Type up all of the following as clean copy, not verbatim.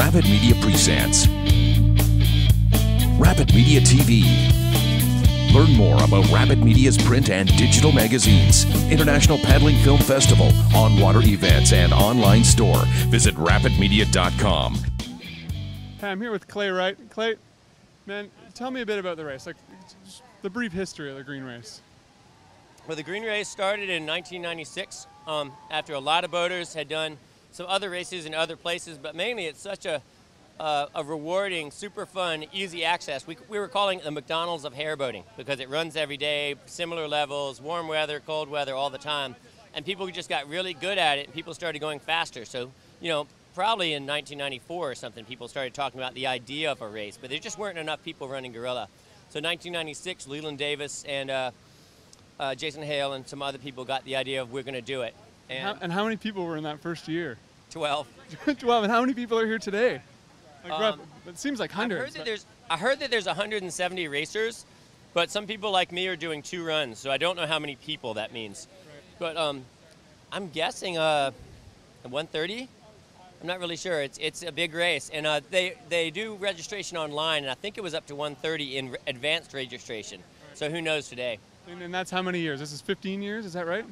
Rapid Media presents Rapid Media TV. Learn more about Rapid Media's print and digital magazines, International Paddling Film Festival, on-water events, and online store. Visit rapidmedia.com. Hi, I'm here with Clay Wright. Clay, man, tell me a bit about the race, like just the brief history of the Green Race. Well, the Green Race started in 1996 after a lot of boaters had done some other races in other places, but mainly it's such a rewarding, super fun, easy access. We were calling it the McDonald's of hair boating because it runs every day, similar levels, warm weather, cold weather, all the time. And people just got really good at it, and people started going faster. So, you know, probably in 1994 or something, people started talking about the idea of a race, but there just weren't enough people running Gorilla. So 1996, Leland Davis and Jason Hale and some other people got the idea of we're going to do it. And how many people were in that first year? 12. 12, and how many people are here today? Like, it seems like hundreds. I heard that there's 170 racers, but some people like me are doing 2 runs, so I don't know how many people that means. Right. But I'm guessing 130. I'm not really sure. It's a big race, and they do registration online, and I think it was up to 130 in advanced registration. Right. So who knows today? And that's how many years? This is 15 years, is that right?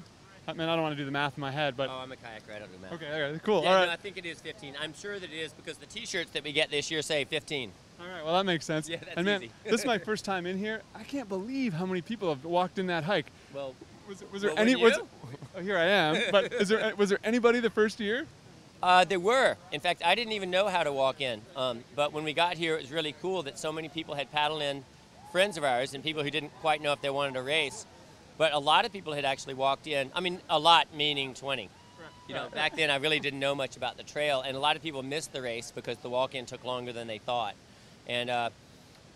I mean, I don't want to do the math in my head, but... Oh, I'm a kayaker, I don't do math. Okay, cool. Yeah, all right. No, I think it is 15. I'm sure that it is because the T-shirts that we get this year say 15. All right, well, that makes sense. Yeah, that's and man, easy. This is my first time in here. I can't believe how many people have walked in that hike. Well, was there any... Oh, here I am. But was there anybody the first year? There were. In fact, I didn't even know how to walk in. But when we got here, it was really cool that so many people had paddled in, friends of ours, and people who didn't quite know if they wanted to race. But a lot of people had actually walked in. I mean, a lot meaning 20. Right. You know, back then I really didn't know much about the trail, and a lot of people missed the race because the walk-in took longer than they thought. And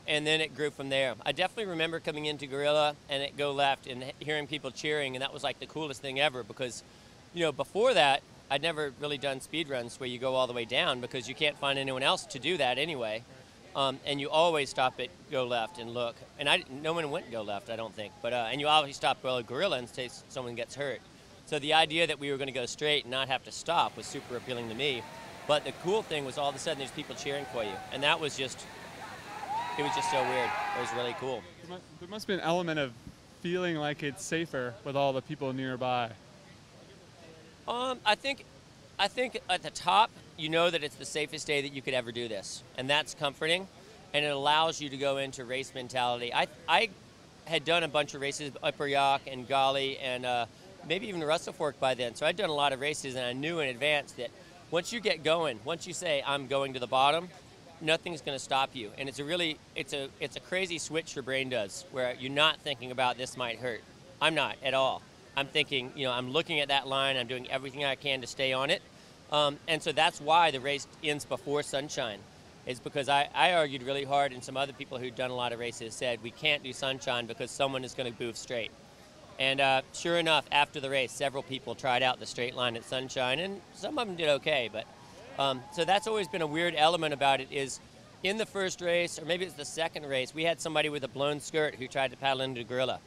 then it grew from there. I definitely remember coming into Gorilla and it go left and hearing people cheering, and that was like the coolest thing ever because, you know, before that, I'd never really done speed runs where you go all the way down because you can't find anyone else to do that anyway. And you always stop at go left and look. And no one went go left, I don't think. But and you always stop well at Gorilla in case someone gets hurt. So the idea that we were going to go straight and not have to stop was super appealing to me. But the cool thing was all of a sudden there's people cheering for you, and that was just, it was just so weird. It was really cool. There must be an element of feeling like it's safer with all the people nearby. I think at the top, you know that it's the safest day that you could ever do this, and that's comforting, and it allows you to go into race mentality. I had done a bunch of races, Upper Yacht and Golly, and maybe even Russell Fork by then, so I'd done a lot of races, and I knew in advance that once you get going, once you say, I'm going to the bottom, nothing's going to stop you, and it's a crazy switch your brain does, where you're not thinking about this might hurt. I'm not at all. I'm thinking, you know, I'm looking at that line, I'm doing everything I can to stay on it. And so that's why the race ends before sunshine, is because I argued really hard, and some other people who'd done a lot of races said we can't do sunshine because someone is going to move straight. And sure enough, after the race, several people tried out the straight line at sunshine, and some of them did okay. But so that's always been a weird element about it is in the first race, or maybe it's the second race, we had somebody with a blown skirt who tried to paddle into Gorilla.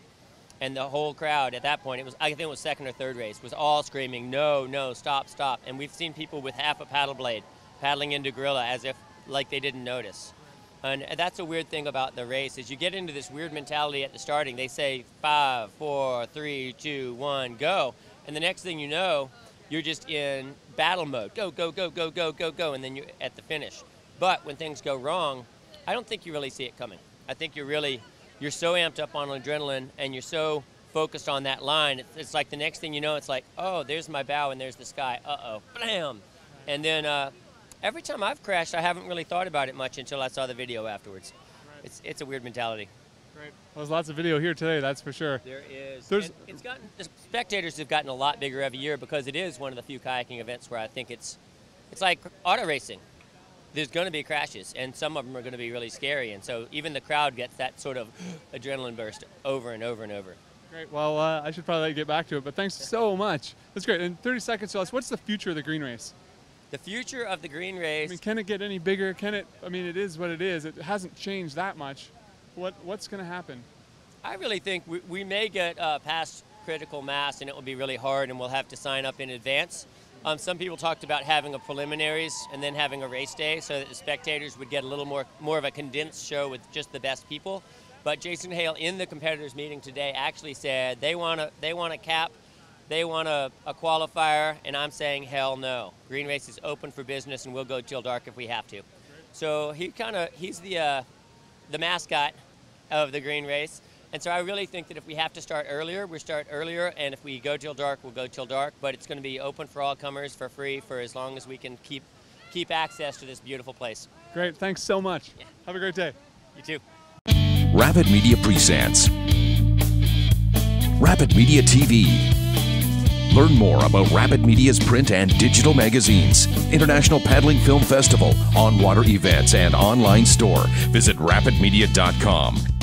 And the whole crowd at that point, I think it was second or third race, was all screaming, no, no, stop, stop. And we've seen people with half a paddle blade paddling into Gorilla as if like they didn't notice. And that's a weird thing about the race is you get into this weird mentality at the starting. They say 5, 4, 3, 2, 1, go. And the next thing you know, you're just in battle mode. Go, go, go, go, go, go, go. And then you're at the finish. But when things go wrong, I don't think you really see it coming. I think you're so amped up on adrenaline and you're so focused on that line. It's like the next thing you know, it's like, oh, there's my bow and there's the sky. Uh-oh, blam. And then every time I've crashed, I haven't really thought about it much until I saw the video afterwards. Right. It's a weird mentality. Right. Well, there's lots of video here today, that's for sure. There is. The spectators have gotten a lot bigger every year because it is one of the few kayaking events where I think it's like auto racing. There's going to be crashes, and some of them are going to be really scary, and so even the crowd gets that sort of adrenaline burst over and over and over. Great. Well, I should probably get back to it, but thanks so much. That's great. In 30 seconds, tell us, what's the future of the Green Race? The future of the Green Race... I mean, can it get any bigger? Can it... I mean, it is what it is. It hasn't changed that much. What's going to happen? I really think we may get past critical mass, and it will be really hard, and we'll have to sign up in advance. Some people talked about having a preliminaries and then having a race day so that the spectators would get a little more of a condensed show with just the best people. But Jason Hale in the competitors meeting today actually said they want a cap, they want a qualifier, and I'm saying hell no. Green Race is open for business and we'll go till dark if we have to. So he's the mascot of the Green Race. And so I really think that if we have to start earlier, we'll start earlier, and if we go till dark, we'll go till dark. But it's going to be open for all comers for free for as long as we can keep access to this beautiful place. Great, thanks so much. Yeah. Have a great day. You too. Rapid Media presents Rapid Media TV. Learn more about Rapid Media's print and digital magazines, International Paddling Film Festival, on-water events, and online store. Visit rapidmedia.com.